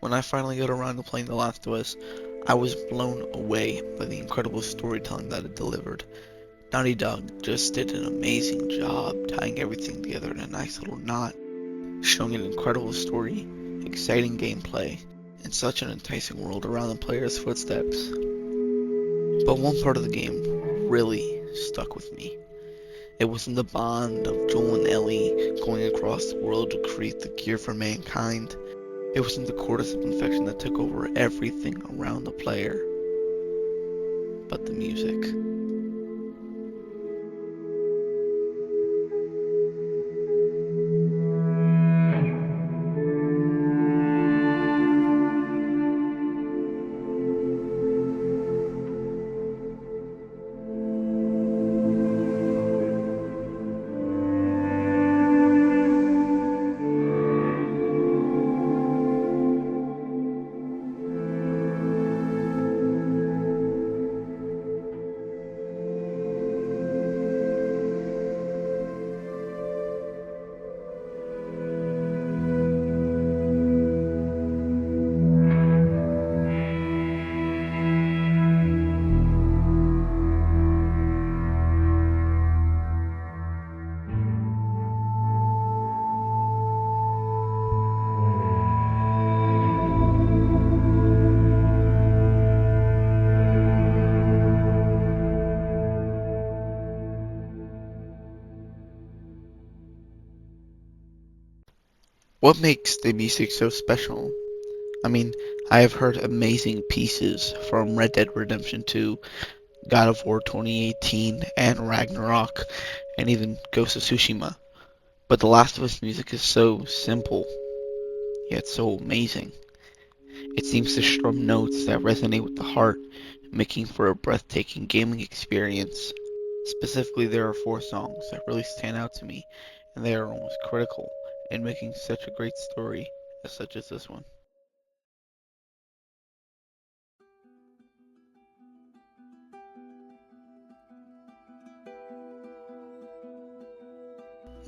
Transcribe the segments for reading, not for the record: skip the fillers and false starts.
When I finally got around to playing The Last of Us, I was blown away by the incredible storytelling that it delivered. Naughty Dog just did an amazing job tying everything together in a nice little knot, showing an incredible story, exciting gameplay, and such an enticing world around the player's footsteps. But one part of the game really stuck with me. It wasn't the bond of Joel and Ellie going across the world to create the cure for mankind. It wasn't the cordyceps infection that took over everything around the player, but the music. What makes the music so special? I mean, I have heard amazing pieces from Red Dead Redemption 2, God of War 2018, and Ragnarok, and even Ghost of Tsushima. But The Last of Us music is so simple, yet so amazing. It seems to strum notes that resonate with the heart, making for a breathtaking gaming experience. Specifically, there are four songs that really stand out to me, and they are almost critical in making such a great story as such as this one.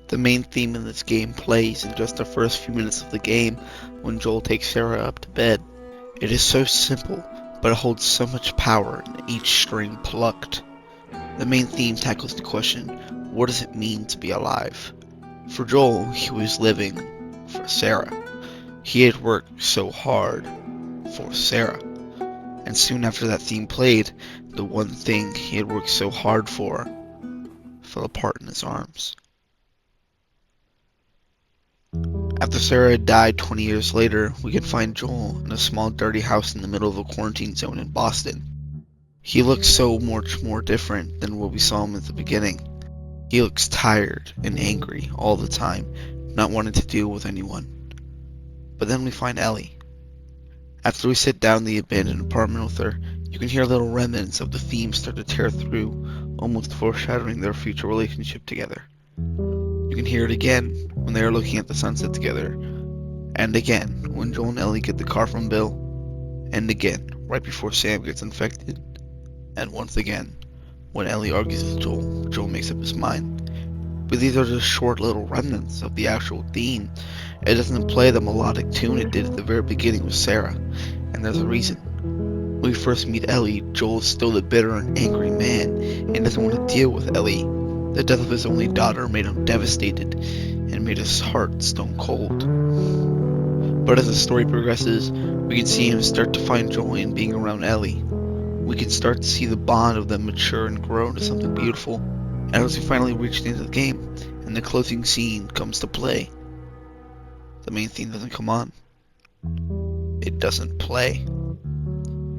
The main theme in this game plays in just the first few minutes of the game when Joel takes Sarah up to bed. It is so simple, but it holds so much power in each string plucked. The main theme tackles the question, what does it mean to be alive? For Joel, he was living for Sarah. He had worked so hard for Sarah. And soon after that theme played, the one thing he had worked so hard for fell apart in his arms. After Sarah had died 20 years later, we can find Joel in a small dirty house in the middle of a quarantine zone in Boston. He looks so much more different than what we saw him at the beginning. He looks tired and angry all the time, not wanting to deal with anyone. But then we find Ellie. After we sit down in the abandoned apartment with her, you can hear little remnants of the theme start to tear through, almost foreshadowing their future relationship together. You can hear it again when they are looking at the sunset together, and again when Joel and Ellie get the car from Bill, and again right before Sam gets infected, and once again when Ellie argues with Joel, Joel makes up his mind. But these are just short little remnants of the actual theme. It doesn't play the melodic tune it did at the very beginning with Sarah, and there's a reason. When we first meet Ellie, Joel is still the bitter and angry man, and doesn't want to deal with Ellie. The death of his only daughter made him devastated, and made his heart stone cold. But as the story progresses, we can see him start to find joy in being around Ellie. We can start to see the bond of them mature and grow into something beautiful. And as we finally reach the end of the game, and the closing scene comes to play, the main theme doesn't come on. It doesn't play.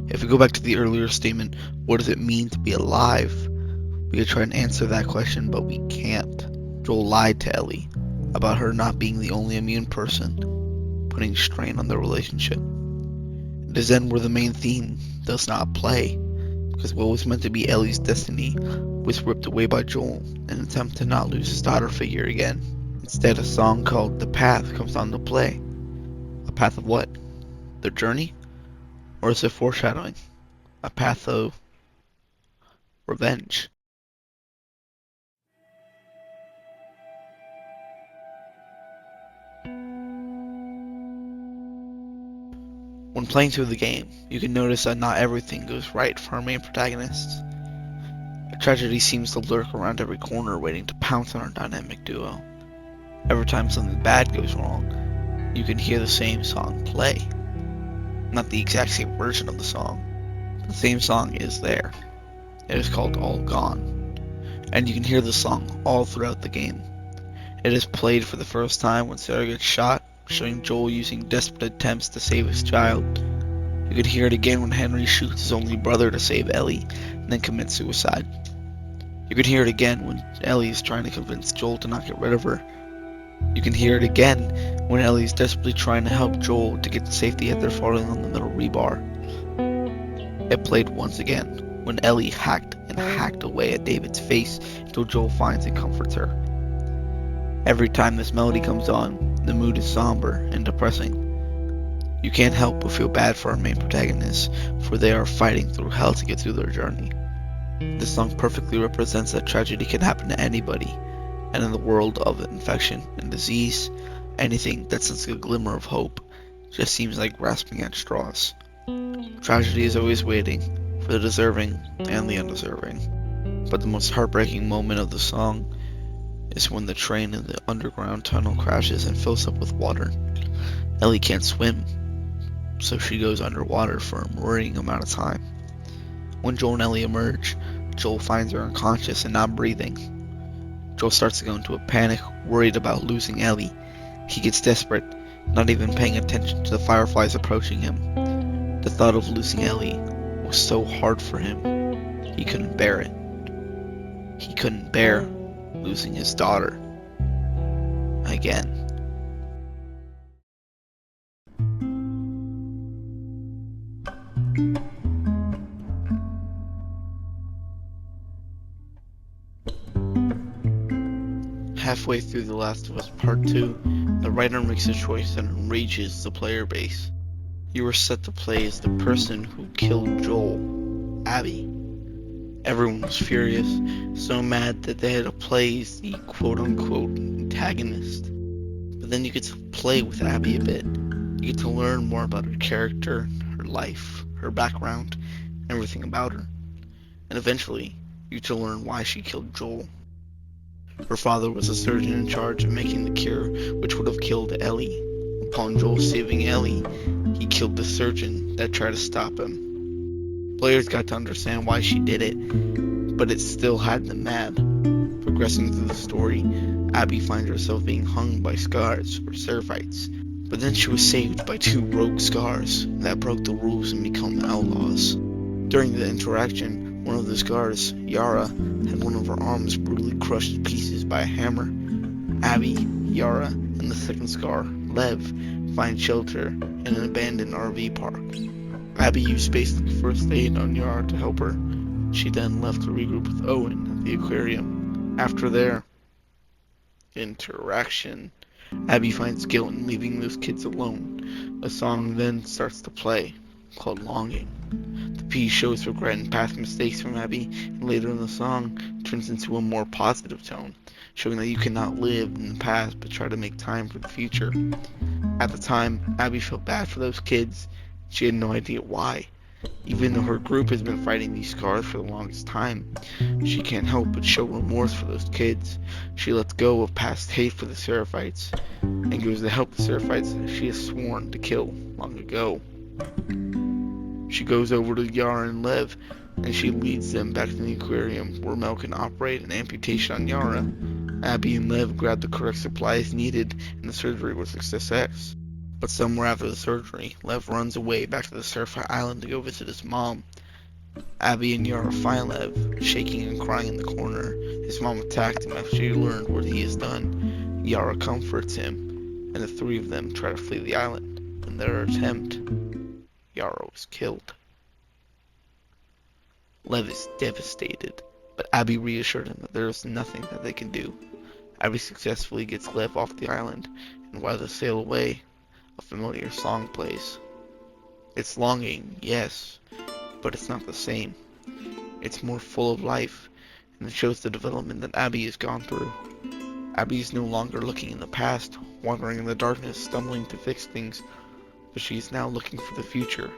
If we go back to the earlier statement, what does it mean to be alive? We could try and answer that question, but we can't. Joel lied to Ellie about her not being the only immune person, putting strain on their relationship. It is then where the main theme does not play, because what was meant to be Ellie's destiny was ripped away by Joel in an attempt to not lose his daughter figure again. Instead, a song called The Path comes on to play. A path of what? Their journey? Or is it foreshadowing? A path of revenge? When playing through the game, you can notice that not everything goes right for our main protagonists. A tragedy seems to lurk around every corner waiting to pounce on our dynamic duo. Every time something bad goes wrong, you can hear the same song play. Not the exact same version of the song. The same song is there. It is called All Gone, and you can hear the song all throughout the game. It is played for the first time when Sarah gets shot, showing Joel using desperate attempts to save his child. You can hear it again when Henry shoots his only brother to save Ellie, and then commits suicide. You can hear it again when Ellie is trying to convince Joel to not get rid of her. You can hear it again when Ellie is desperately trying to help Joel to get to safety after falling on the metal rebar. It played once again when Ellie hacked and hacked away at David's face until Joel finds and comforts her. Every time this melody comes on, the mood is somber and depressing. You can't help but feel bad for our main protagonists, for they are fighting through hell to get through their journey. This song perfectly represents that tragedy can happen to anybody, and in the world of infection and disease, anything that sends a glimmer of hope just seems like grasping at straws. Tragedy is always waiting for the deserving and the undeserving, but the most heartbreaking moment of the song is when the train in the underground tunnel crashes and fills up with water. Ellie can't swim, so she goes underwater for a worrying amount of time. When Joel and Ellie emerge, Joel finds her unconscious and not breathing. Joel starts to go into a panic, worried about losing Ellie. He gets desperate, not even paying attention to the fireflies approaching him. The thought of losing Ellie was so hard for him, he couldn't bear it. He couldn't bear losing his daughter again. Halfway through The Last of Us Part 2, the writer makes a choice that enrages the player base. You are set to play as the person who killed Joel, Abby. Everyone was furious, so mad that they had to play as the quote-unquote antagonist. But then you get to play with Abby a bit. You get to learn more about her character, her life, her background, everything about her. And eventually, you get to learn why she killed Joel. Her father was a surgeon in charge of making the cure which would have killed Ellie. Upon Joel saving Ellie, he killed the surgeon that tried to stop him. Players got to understand why she did it, but it still had them mad. Progressing through the story, Abby finds herself being hung by scars or seraphites, but then she was saved by two rogue scars that broke the rules and become outlaws. During the interaction, one of the scars, Yara, had one of her arms brutally crushed to pieces by a hammer. Abby, Yara, and the second scar, Lev, find shelter in an abandoned RV park. Abby used basic first aid on Yara to help her. She then left to regroup with Owen at the aquarium. After their interaction, Abby finds guilt in leaving those kids alone. A song then starts to play, called Longing. The piece shows regret and past mistakes from Abby, and later in the song turns into a more positive tone, showing that you cannot live in the past but try to make time for the future. At the time, Abby felt bad for those kids. She had no idea why. Even though her group has been fighting these scars for the longest time, she can't help but show remorse for those kids. She lets go of past hate for the Seraphites, and goes to help the Seraphites she has sworn to kill long ago. She goes over to Yara and Lev, and she leads them back to the aquarium where Mel can operate an amputation on Yara. Abby and Lev grab the correct supplies needed, and the surgery was a success. But somewhere after the surgery, Lev runs away back to the Seraphi Island to go visit his mom. Abby and Yara find Lev, shaking and crying in the corner. His mom attacked him after she learned what he has done. Yara comforts him, and the three of them try to flee the island. In their attempt, Yara was killed. Lev is devastated, but Abby reassured him that there is nothing that they can do. Abby successfully gets Lev off the island, and while they sail away, a familiar song plays. It's longing, yes, but it's not the same. It's more full of life, and it shows the development that Abby has gone through. Abby is no longer looking in the past, wandering in the darkness, stumbling to fix things, but she is now looking for the future,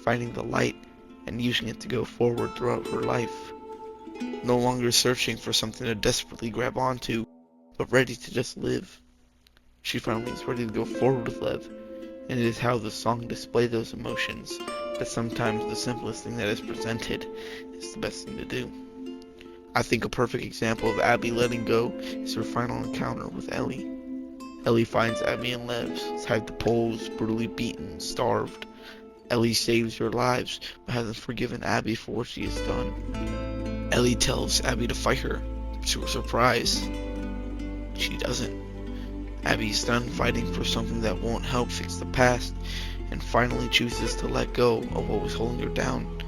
finding the light, and using it to go forward throughout her life. No longer searching for something to desperately grab onto, but ready to just live. She finally is ready to go forward with Lev, and it is how the song displays those emotions, that sometimes the simplest thing that is presented is the best thing to do. I think a perfect example of Abby letting go is her final encounter with Ellie. Ellie finds Abby and Lev tied to poles, brutally beaten, starved. Ellie saves their lives, but hasn't forgiven Abby for what she has done. Ellie tells Abby to fight her. To her surprise, she doesn't. Abby's done fighting for something that won't help fix the past, and finally chooses to let go of what was holding her down.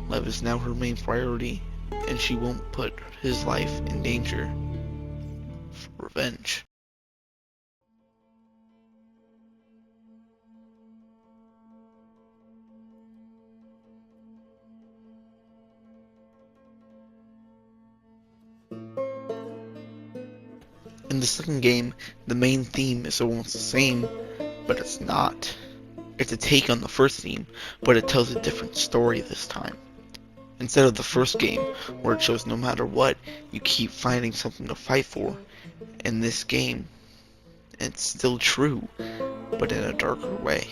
Lev is now her main priority, and she won't put his life in danger for revenge. In the second game, the main theme is almost the same, but it's not. It's a take on the first theme, but it tells a different story this time. Instead of the first game, where it shows no matter what, you keep finding something to fight for, in this game, it's still true, but in a darker way.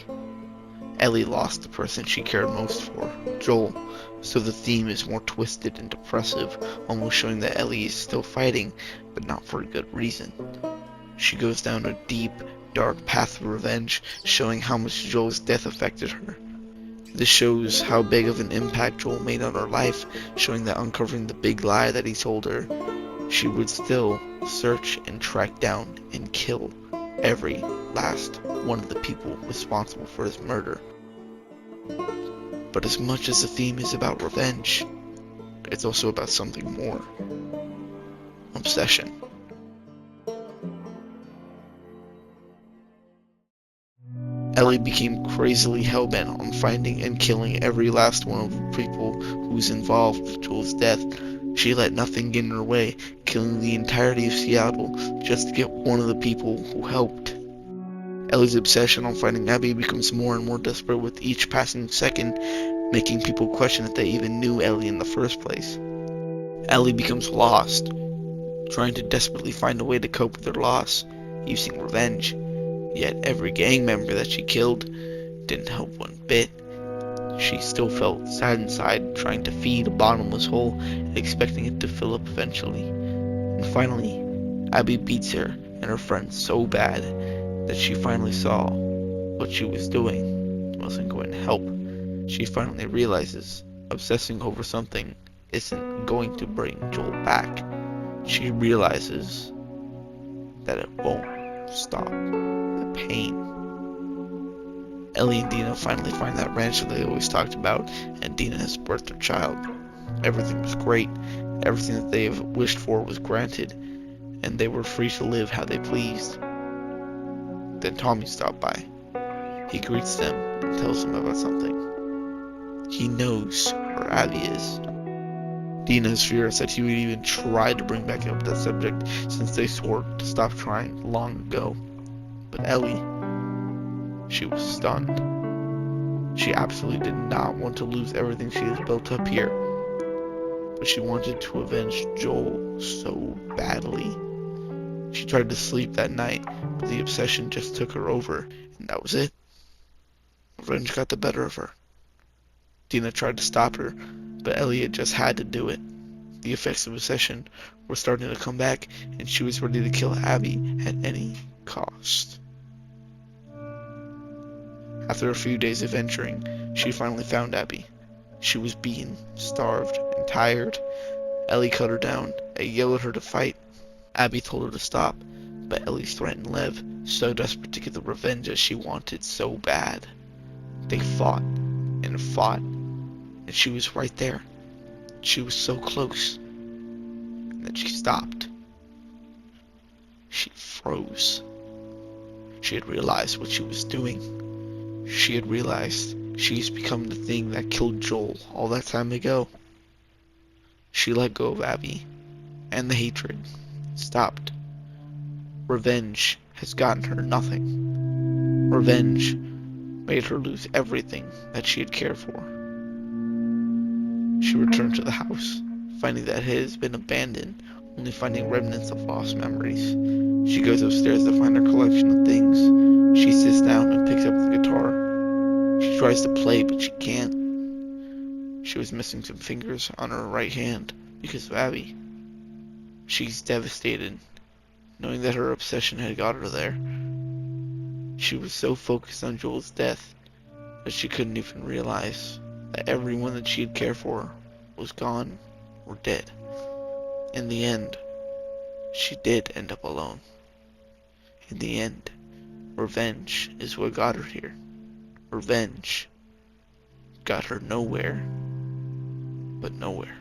Ellie lost the person she cared most for, Joel, so the theme is more twisted and depressive, almost showing that Ellie is still fighting, but not for a good reason. She goes down a deep, dark path of revenge, showing how much Joel's death affected her. This shows how big of an impact Joel made on her life, showing that uncovering the big lie that he told her, she would still search and track down and kill every last one of the people responsible for his murder. But as much as the theme is about revenge, it's also about something more. Obsession. Ellie became crazily hellbent on finding and killing every last one of the people who was involved with Joel's death. She let nothing get in her way, killing the entirety of Seattle just to get one of the people who helped. Ellie's obsession on finding Abby becomes more and more desperate with each passing second, making people question if they even knew Ellie in the first place. Ellie becomes lost, trying to desperately find a way to cope with her loss, using revenge. Yet every gang member that she killed didn't help one bit. She still felt sad inside, trying to feed a bottomless hole and expecting it to fill up eventually. And finally, Abby beats her and her friends so bad that she finally saw what she was doing wasn't going to help. She finally realizes obsessing over something isn't going to bring Joel back. She realizes that it won't stop the pain. Ellie and Dina finally find that ranch that they always talked about, and Dina has birthed their child. Everything was great. Everything that they have wished for was granted, and they were free to live how they pleased. Then Tommy stopped by. He greets them and tells them about something. He knows where Abby is. Dina is furious that he would even try to bring back up that subject since they swore to stop trying long ago. But Ellie, she was stunned. She absolutely did not want to lose everything she has built up here. But she wanted to avenge Joel so badly. She tried to sleep that night, but the obsession just took her over, and that was it. Revenge got the better of her. Dina tried to stop her, but Elliot just had to do it. The effects of obsession were starting to come back, and she was ready to kill Abby at any cost. After a few days of venturing, she finally found Abby. She was beaten, starved, and tired. Ellie cut her down and yelled at her to fight. Abby told her to stop, but Ellie threatened Lev, so desperate to get the revenge that she wanted so bad. They fought, and she was right there. She was so close, and then she stopped. She froze. She had realized what she was doing. She had realized she's become the thing that killed Joel all that time ago. She let go of Abby, and the hatred stopped. Revenge has gotten her nothing. Revenge made her lose everything that she had cared for. She returned to the house, finding that it has been abandoned, only finding remnants of lost memories. She goes upstairs to find her collection of things. She sits down and picks up the guitar. She tries to play, but she can't. She was missing some fingers on her right hand because of Abby. She's devastated, knowing that her obsession had got her there. She was so focused on Joel's death that she couldn't even realize that everyone that she had cared for was gone or dead. In the end, she did end up alone. In the end, revenge is what got her here. Revenge got her nowhere but nowhere.